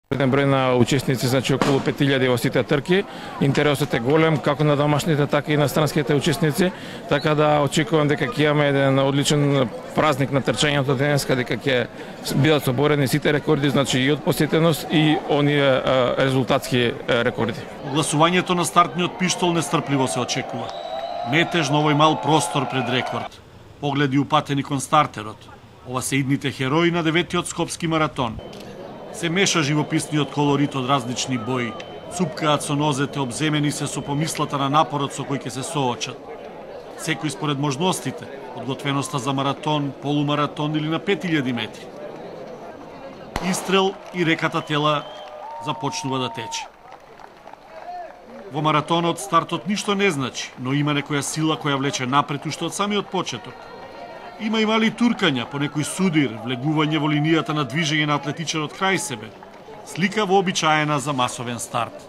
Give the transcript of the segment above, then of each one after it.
Број на учесници, значи околу 5000 во сите трки. Интересот е голем како на домашните, така и на странските учесници, така да очекувам дека ќе имаме еден одличен празник на трчањето денеска, дека ќе бидат соборени сите рекорди, значи и од посетеност и оние резултатски рекорди. Огласувањето на стартниот пиштол нестрпливо се очекува. Метеж на овој мал простор пред рекорд. Погледи упатени кон стартерот. Ова се идните херои на 9-тиот скопски маратон. Се меша живописниот колорит од различни бои. Цупкаат со нозете, обземени се со помислата на напорот со кој ќе се соочат. Секој според можностите, подготвеноста за маратон, полумаратон или на 5000 метри. Истрел и реката тела започнува да тече. Во маратонот стартот ништо не значи, но има некоја сила која влече напред уште од самиот почеток. Има и мали туркања, по некој судир, влегување во линијата на движење на атлетичарот крај себе. Слика вообичаена за масовен старт.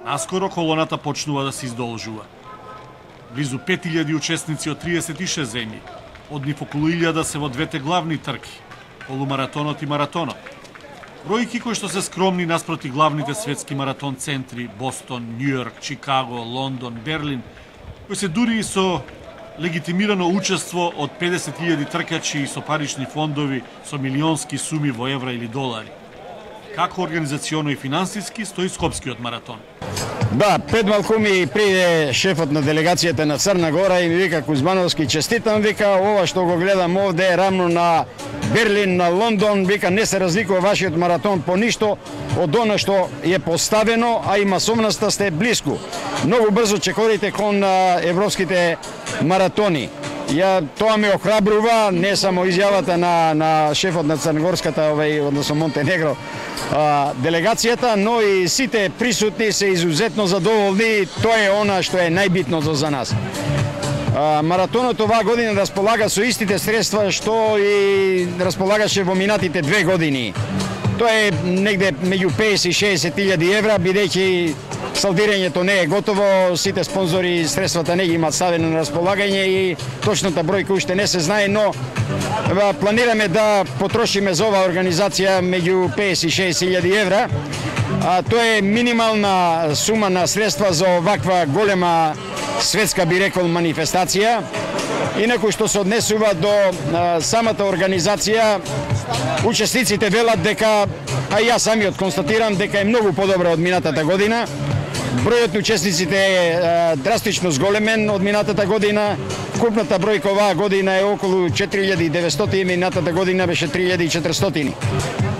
Наскоро колоната почнува да се издолжува. Близу 5000 учесници од 36 земји. Од нив околу 1000 се во двете главни трки, полумаратонот и маратонот. Бројки кои што се скромни наспроти главните светски маратон центри Бостон, Њујорк, Чикаго, Лондон, Берлин, кои се дури и со легитимирано учество од 50.000 тркачи и со парични фондови со милионски суми во евра или долари. Како организационо и финансиски стои скопскиот маратон? Да, пред малку ми приде шефот на делегацијата на Црна Гора и ми вика: Кузмановски, честитам, вика, ова што го гледам овде е рамно на Берлин, на Лондон, вика, не се разликува вашиот маратон по ништо од она што е поставено, а и масовноста сте блиску. Многу брзо чекорите кон европските маратони. Тоа ме охрабрува, не само изјавата на шефот на Црногорската, односно Монтенегро, делегацијата, но и сите присутни се изузетно задоволни. Тоа е она што е најбитното за нас. Маратонот оваа година располага со истите средства што и располагаше во минатите 2 години. Тоа е негде меѓу 50 и 60.000 евра, бидејќи салдирањето не е готово, сите спонзори средствата не ги имаат ставено на располагање и точната бројка уште не се знае, но планираме да потрошиме за оваа организација меѓу 50 и 60.000 евра. Тоа е минимална сума на средства за оваква голема светска, би рекол, манифестација. Инаку што се однесува до самата организација, учесниците велат дека, а јас самиот констатирам дека е многу подобра од минатата година. Бројот на учесниците е драстично зголемен од минатата година. Купната бројка оваа година е околу 4900, минатата година беше 3400.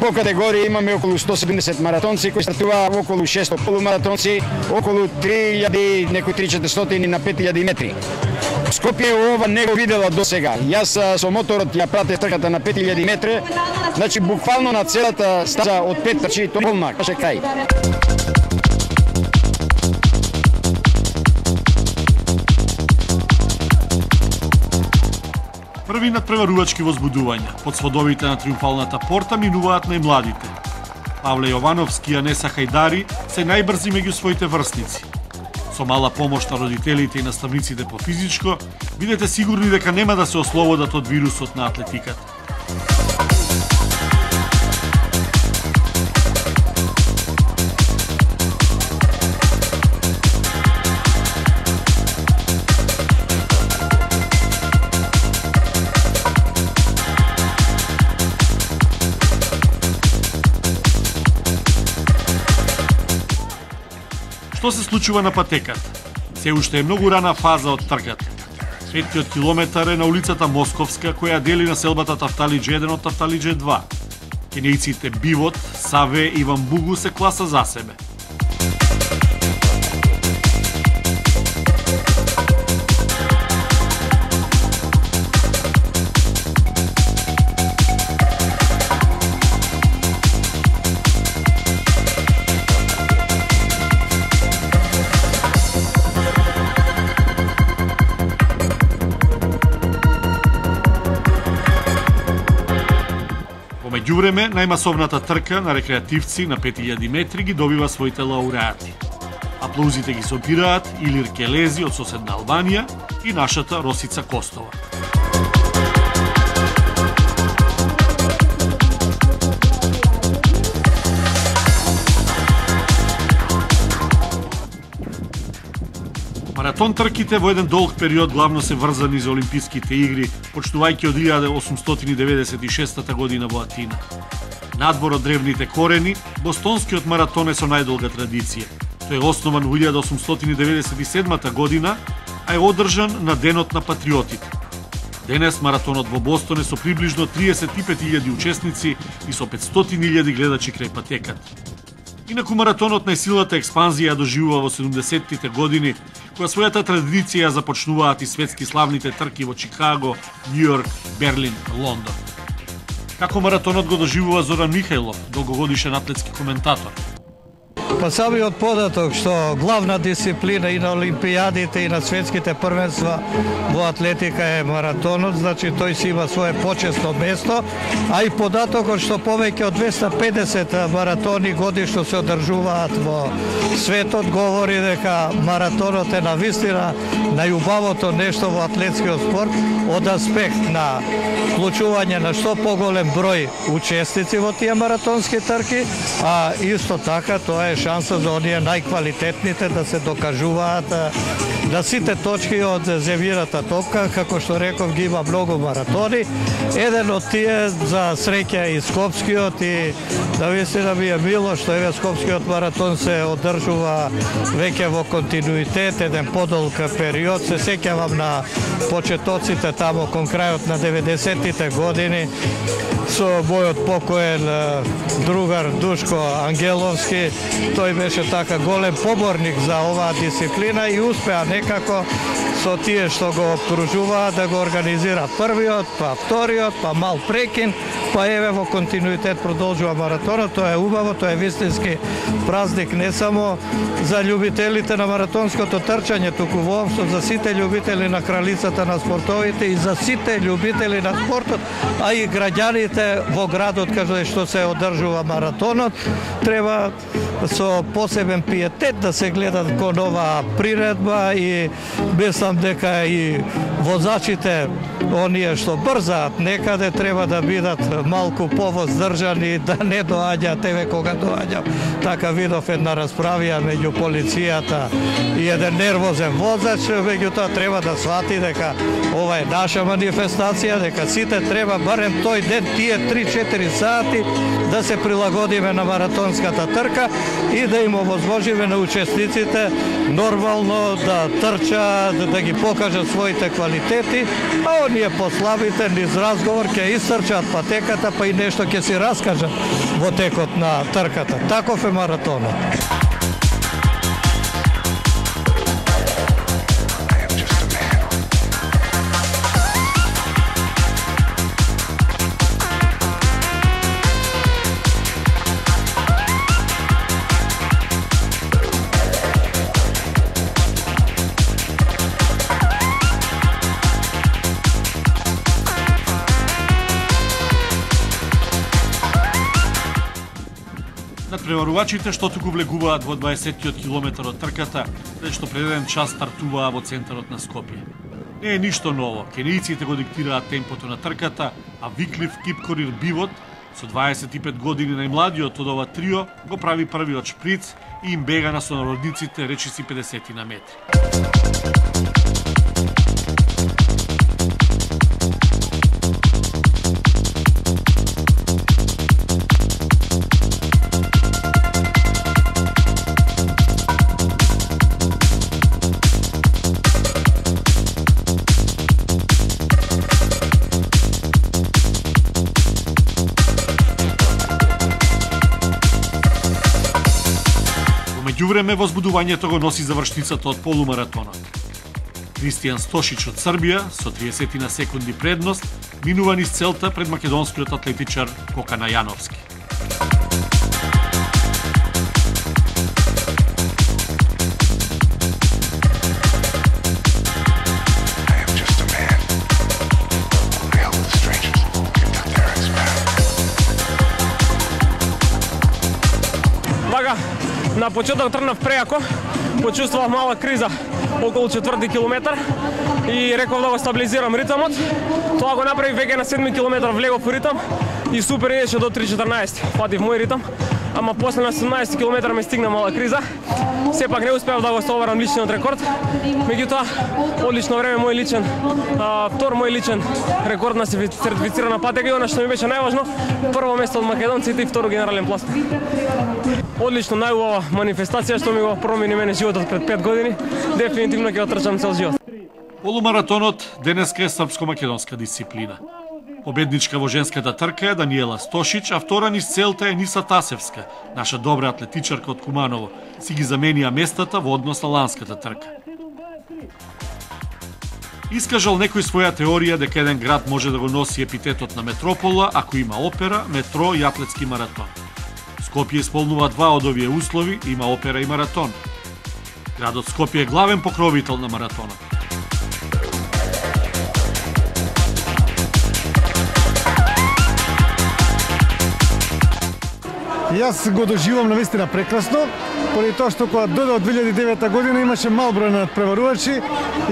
По категорија имаме околу 170 маратонци кои стартуваа, околу 600 полумаратонци, околу 3000, некои 3400 на 5000 метри. Скопје ова не го видела до сега. Јас со моторот ја пратев трката на 5000 метри, значи буквално на целата стаза од 5 трчи тоа полна, каже крај. Први надпреварувачки возбудувања под сводовите на триумфалната порта минуваат најмладите. Павле Јовановски и Анеса Хајдари се најбрзи меѓу своите врсници. Со мала помош на родителите и наставниците по физичко, бидете сигурни дека нема да се ослободат од вирусот на атлетиката. Што се случува на патеката? Се уште е многу рана фаза од трката. 5-тиот километар е на улицата Московска, која дели населбата Тафталиџе 1 од Тафталиџе 2. Кенејците Бивот, Саве и Вамбугу се класа за себе. Меѓувреме, најмасовната трка на рекреативци на 5000 метри ги добива своите лауреати. Аплаузите ги собираат Илир Келези од соседна Албанија и нашата Росица Костова. Маратон трките во еден долг период главно се врзани за Олимписките игри, почнувајќи од 1896 година во Атина. Надвор од древните корени, бостонскиот маратон е со најдолга традиција. Тој е основан во 1897 година, а е одржан на Денот на патриотите. Денес маратонот во Бостон е со приближно 35.000 учесници и со 500.000 гледачи крај патеката. Инаку маратонот најсилната експанзија ја доживува во 70-тите години, која својата традиција започнуваат и светски славните трки во Чикаго, Њујорк, Берлин, Лондон. Како маратонот го доживува Зоран Михајлов, долгогодишен атлетски коментатор? Па самиот податок што главна дисциплина и на олимпијадите и на светските првенства во атлетика е маратонот, значи тој си има свое почесно место, а и податокот што повеќе од 250 маратони годишно се одржуваат во светот говори дека маратонот е навистина најубавото нешто во атлетскиот спорт од аспект на вклучување на што поголем број учесници во тие маратонски трки, а исто така тоа е шанса за оние најквалитетните да се докажуваат на сите точки од земјината топка, како што реков ги има многу маратони. Еден од тие за среќа и Скопскиот и навистина ми е мило што еве Скопскиот маратон се одржува веќе во континуитет, еден подолг период. Се сеќавам на почетоците тамо кон крајот на 90-тите години со мојот покоен другар Душко Ангеловски. Тој беше така голем поборник за оваа дисциплина и успеа некако со тие што го обкружуваат да го организира првиот, па вториот, па мал прекин, па еве во континуитет продолжува маратонот. Тоа е убаво, тоа е вистински празник не само за љубителите на маратонското трчање, туку воопшто за сите љубители на кралицата на спортовите и за сите љубители на спортот, а и граѓаните во градот каде што се одржува маратонот. Треба со посебен пиетет да се гледат кон оваа приредба и мислам дека и возачите, оние што брзаат некаде, треба да бидат малку повоздржани, да не доаѓаат, еве кога доаѓа. Така видов една расправија меѓу полицијата и еден нервозен возач, меѓутоа треба да свати дека ова е наша манифестација, дека сите треба барем тој ден, тие 3-4 сати да се прилагодиме на маратонската трка и да им овозможиме на учесниците нормално да трчаат, да ги покажат своите квалитети, а оние послабите низ разговор ќе истрчаат патеката, па и нешто ќе си раскажат во текот на трката. Таков е маратонот. Надпреварувачите што туку влегуваат во 20-тиот километар од трката, пред што пред еден час стартуваа во центарот на Скопје. Не е ништо ново, кенијците го диктираат темпото на трката, а Виклиф Кипкорир Бивот, со 25 години најмладиот од ова трио, го прави првиот шприц и им бега на сонародниците речиси 50 на метри. Меѓувреме, возбудувањето го носи завршницата од полумаратонот. Кристијан Стошич од Србија со 30 на секунди предност минува низ целта пред македонскиот атлетичар Кокана Јановски. На почеток тргнав преако, почувствував мала криза околу 4-ти километар и реков да го стабилизирам ритмот. Тоа го направив веќе на 7 километар, влегов во ритм и супер идеше до 3:14. Фатив мој ритм, ама после на 17 километар ме стигна мала криза. Сепак не успеав да го стоварам личниот рекорд. Меѓутоа, одлично време мој личен, втор мој личен рекорд на сертифицирана патека, и она што ми беше најважно, прво место од македонците и второ генерален пласман. Одлично, најубава манифестација што ми го промени мене животот пред 5 години. Дефинитивно ќе го трчам цел живот. Полумаратонот денеска е српско-македонска дисциплина. Победничка во женската трка е Даниела Стошич, а втора низ целта е Ниса Тасевска, наша добра атлетичарка од Куманово. Си ги заменија местата во однос на ланската трка. Искажал некој своја теорија дека еден град може да го носи епитетот на метропола ако има опера, метро и атлетски маратон. Скопје исполнува два од овие услови, има опера и маратон. Градот Скопје е главен покровител на маратонот. Јас го доживам навистина прекрасно, поради тоа што кога дојде од 2009 година имаше мал број на надпреварувачи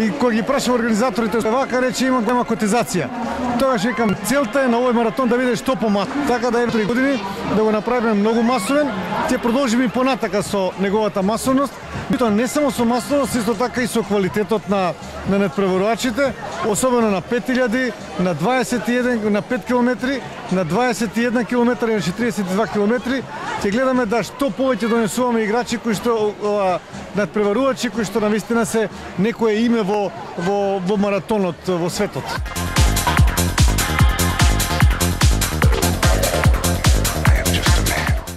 и кога ги прашав организаторите вака рече има котизација. Тогаш викам целта е на овој маратон да биде што помал. Така да е 3 години да го направиме многу масовен, ќе продолжиме и понатака со неговата масовност. И тоа не само со масовност, исто така и со квалитетот на надпреварувачите, особено на 5000, на 21, на 5 километри, на 21 километри и на 42 километри. Ќе гледаме да што повеќе донесуваме играчи кои што надпреварувачи кои што навистина се некое име во маратонот во светот.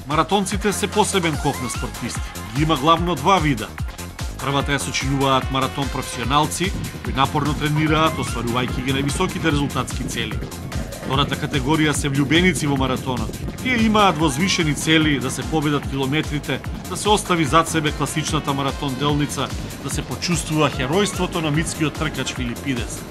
Маратонците се посебен ков на спортисти. Ги има главно два вида. Првата ја сочинуваат маратон професионалци, кои напорно тренираат, остварувајќи ги највисоките резултатски цели. Втората категорија се влюбеници во маратонот. Тие имаат возвишени цели да се победат километрите, да се остави зад себе класичната маратон делница, да се почувствува херојството на митскиот тркач Филипидес.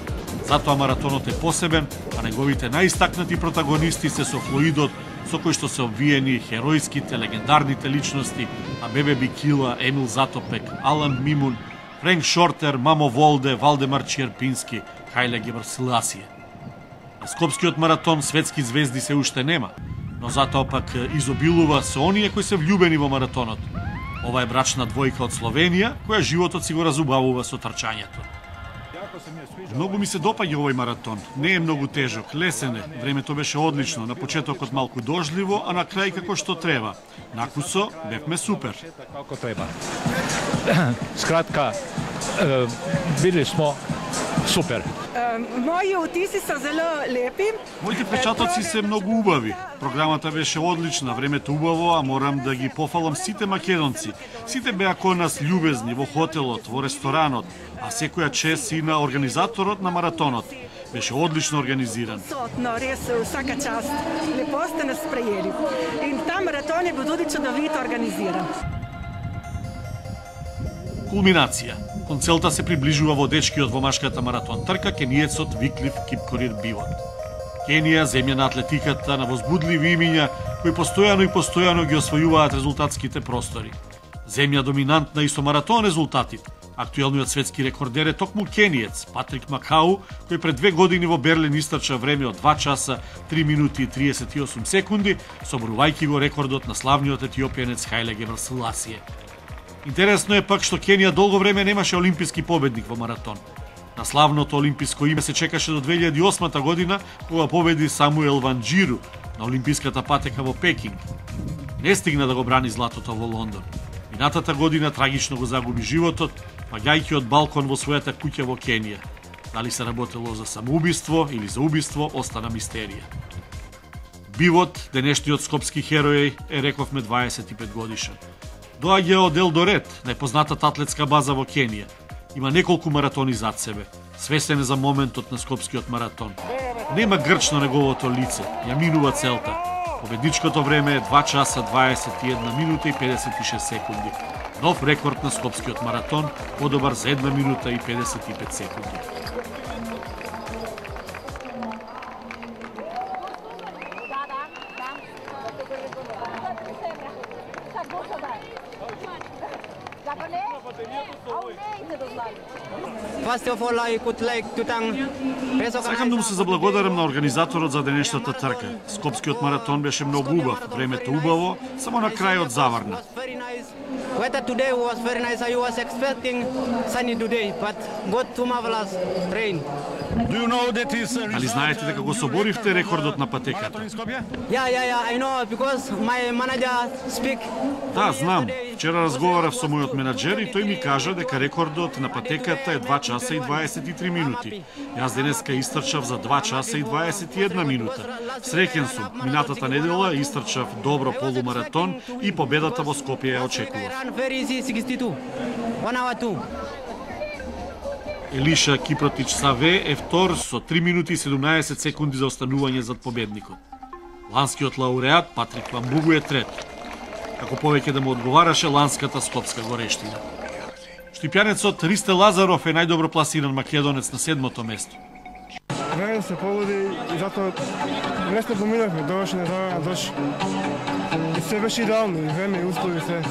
Затоа маратонот е посебен, а неговите најистакнати протагонисти се со флуидот со кој што се обвиени херојските, легендарните личности Абебе Бикила, Емил Затопек, Алан Мимун, Френк Шортер, Мамо Волде, Валдемар Чиерпински, Хајле Гебрсиласие. На Скопскиот маратон светски звезди се уште нема, но затоа пак изобилува со оние кои се влюбени во маратонот. Ова е брачна двојка од Словенија, која животот си го разубавува со трчањето. Многу ми се допаѓа овој маратон. Не е многу тежок, лесен е. Времето беше одлично, на почетокот малку дожливо, а на крај како што треба. Накусо бевме супер. Како треба. Скратка, били смо супер. Мои утиси се зело лепи. Моите впечатоци се многу убави. Програмата беше одлична, времето убаво, а морам да ги пофалам сите македонци. Сите беа кон нас љубезни во хотелот, во ресторанот, а секоја чест и на организаторот на маратонот. Беше одлично организиран. Но рес, всяка част. Лепо сте нас приели. И та маратон е бил чудовито организиран. Кулминација. Кон целта се приближува водечкиот во машката маратон трка кениецот Виклиф Кипкорир Бивот. Кенија, земја на атлетиката, на возбудливи имиња, кои постојано ги освојуваат резултатските простори. Земја доминантна и со маратон резултати. Актуелниот светски рекордер е токму кениец Патрик Макау, кој пред 2 години во Берлин истрча време од 2 часа, 3 минути и 38 секунди, соборувајќи го рекордот на славниот етиопијанец Хајле Гебрсиласие. Интересно е пак што Кенија долго време немаше олимписки победник во маратон. На славното олимписко име се чекаше до 2008 година, кога победи Самуел Ванџиру на олимписката патека во Пекинг. Не стигна да го брани златото во Лондон. Минатата година трагично го загуби животот, паѓајќи од балкон во својата куќа во Кенија. Дали се работело за самоубиство или за убиство, остана мистерија. Бивот, денешниот скопски херој, е рековме 25 годишен. Доаѓа од Елдорет, најпознатата атлетска база во Кенија. Има неколку маратони зад себе. Свесен е за моментот на скопскиот маратон. Нема грч на неговото лице, ја минува целта. Победничкото време е 2 часа 21 минута и 56 секунди. Нов рекорд на скопскиот маратон, подобар за 1 минута и 55 секунди. first of all, I would like to thank Сакам да му се заблагодарам на организаторот за денешната трка. Скопскиот маратон беше многу убав, времето убаво, само на крајот заврна. Weather today was very nice. I was expecting sunny today, but got too marvelous rain. Do you know that is Али знаете дека го соборивте рекордот на патеката? Yeah, I know because my manager speak. Да, знам. Вчера разговарав со мојот менаџер и тој ми кажа дека рекордот на патеката е 2 часа и 23 минути. Јас денеска истрчав за 2 часа и 21 минута. Среќен сум. Минатата недела истрчав добро полумаратон и победата во Скопје ја очекував. Елиша Кипротич Саве е втор со 3 минути и 17 секунди за останување зад победникот. Ланскиот лауреат Патрик Вамбугу е трет. Како повеќе да му одговараше ланската скопска горештина. Штипјанецот Ристе Лазаров е најдобро пласиран македонец на 7-то место. Време се полуди и затоа лесно поминавме, довеше незаврана дош. И се беше идеално, и време, и услови, се.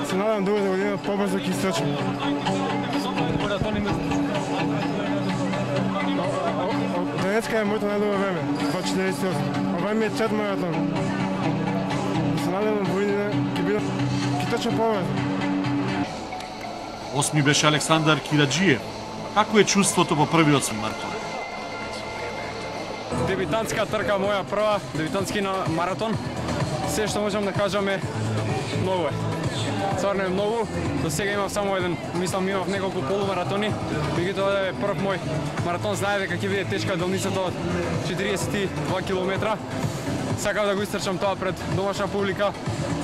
И се надам другата година побрзо ќе истрчам. Денеска е моето најдобро време, 2:48. Ова ми е трет маратон. И се надам во година ќе трчам побрзо. Осми беше Александар Кираджиев. Како е чувството по првиот свой маратон? Дебитантска трка, моја прва, дебитантски маратон. Се што можам да кажам е многу е. Стварно е многу. До сега имав само еден, мислам имав неколку полумаратони. Меѓутоа е прв мој маратон, знае дека ќе биде тешка делницата од 42 километра. Сакав да го истрчам тоа пред домашна публика.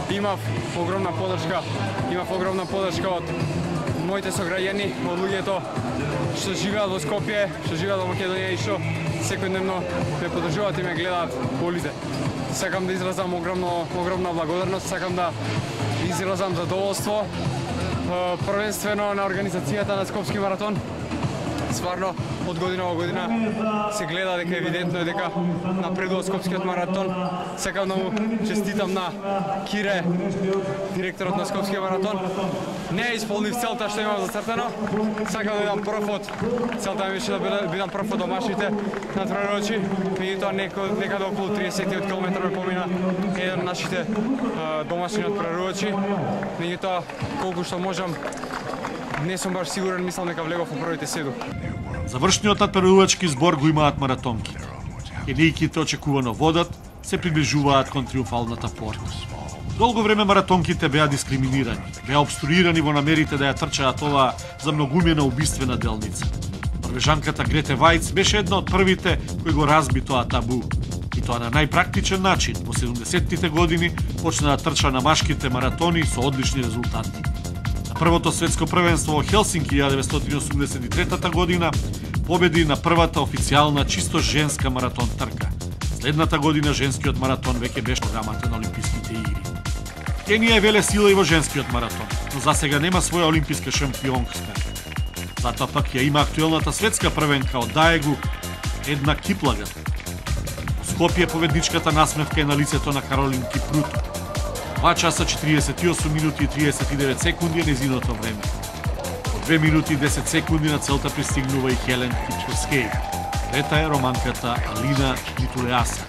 Имав огромна подршка од моите сограѓани, од луѓето што живеат во Скопје, што живеат во Македонија и што секојдневно ме поддржуваат и ме гледаат по улице. Сакам да изразам огромна благодарност, сакам да изразам задоволство првенствено на организацијата на Скопски маратон. Стварно, од година во година се гледа дека евидентно е дека напредува Скопскиот маратон. Сакам да му честитам на Кире, директорот на Скопскиот маратон. Не исполнив целта што имам зацртано. Сакам да бидам прв од целта ми беше да бидам прв од домашните натпреварувачи. Меѓутоа некаде околу 30 километра ме помина еден од нашите домашни натпреварувачи. Меѓутоа колку што можам, не сум баш сигурен, мислам дека влегов во првите 7. Завршниот натпреварувачки збор го имаат маратонки. Кенејките очекувано водат, се приближуваат кон триумфалната порта. Долго време маратонките беа дискриминирани, беа обструирани во намерите да ја трчаат оваа замногумена убиствена делница. Норвежанката Грете Вајц беше една од првите кои го разби тоа табу. И тоа на најпрактичен начин. Во 70-тите години почна да трча на машките маратони со одлични резултати. На првото светско првенство во Хелсинки 1983 година победи на првата официјална чисто женска маратон трка. Следната година женскиот маратон веќе беше програмата на Олимписките игри. Кенија е велесила и во женскиот маратон, но засега нема своја олимписка шампионка. Затоа пак ја има актуелната светска првенка од Даегу, Една Киплаган. Во Скопје победничката насмевка е на лицето на Каролин Кипруто. 2 часа 48 минути и 39 секунди е незиното време. По 2 минути и 10 секунди на целта пристигнува и Хелен Кипчевскеј. Трета е романката Алина Нитулеаса.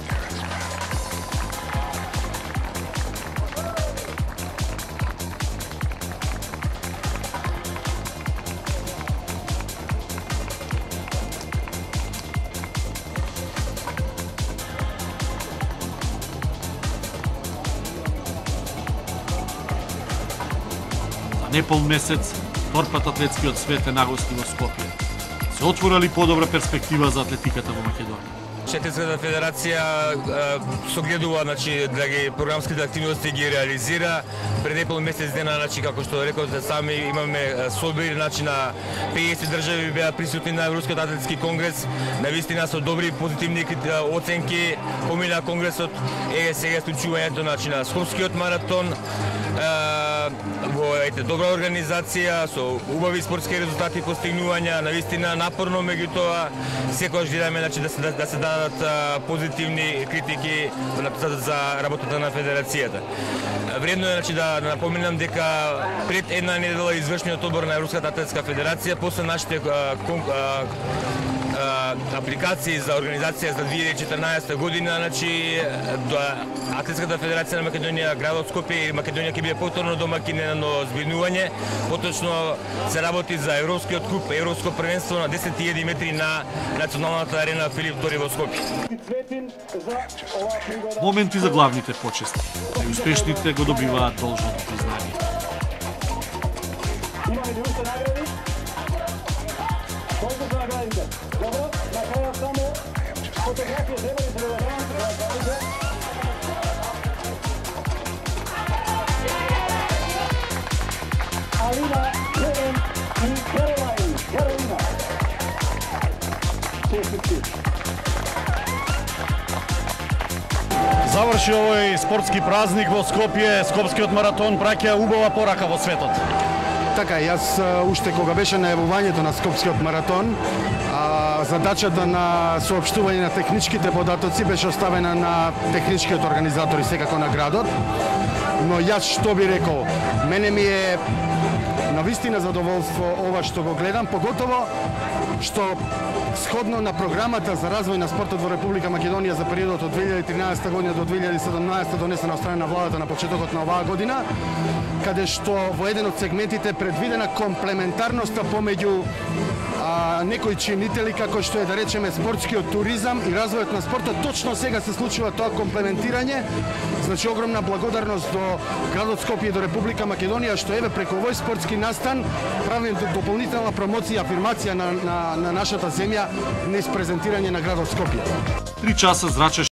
Непол месец, торпат атлетскиот свет е нагости во Скопје. Се отворали подобра перспектива за атлетиката во Македонија. Атлетската федерација согледува, значи, да ги програмските активности ги реализира. Пред неколку месец дена, значи, како што рековте сами, имаме собир, значи, на 50 држави беа присутни на Европскиот атлетски конгрес. Навистина со добри позитивни оценки помина конгресот. Сега случувањето, значи, на Скопскиот маратон. во добра организација, со убави спортски резултати и постигнувања, навистина напорно, меѓутоа секогаш гледаме да се дадат позитивни критики за работата на федерацијата. Вредно е да напоменам дека пред една недела извршниот одбор на Европската атлетска федерација после нашите апликации за организација за 2014 година, значи Атлетската федерација на Македонија, градот Скопје и Македонија ќе биде повторно домакин на едно збирнување. Поточно се работи за европскиот куп, европско првенство на 10.000 метри на националната арена Филип Тори во Скопје. Моменти за главните почести. Успешните го добиваат должното признание. Заврши овој спортски празник во Скопје, Скопскиот маратон праќа убава порака во светот. Така, јас уште кога беше најавувањето на Скопскиот маратон, задачата на соопштување на техничките податоци беше оставена на техничкиот организатор и секако на градот. Но јас што би рекол, мене ми е навистина задоволство ова што го гледам, поготово што сходно на програмата за развој на спортот во Република Македонија за периодот од 2013 година до 2017 донесена од страна на владата на почетокот на оваа година, каде што во еден од сегментите предвидена комплементарноста помеѓу некои чинители, како што е да речеме спортскиот туризам и развојот на спортот. Точно сега се случува тоа комплементирање. Значи огромна благодарност до градот Скопје и до Република Македонија што еве преку овој спортски настан правим дополнителна промоција, афирмација на нашата земја низ презентирање на градот Скопје. 3 часа зрачеш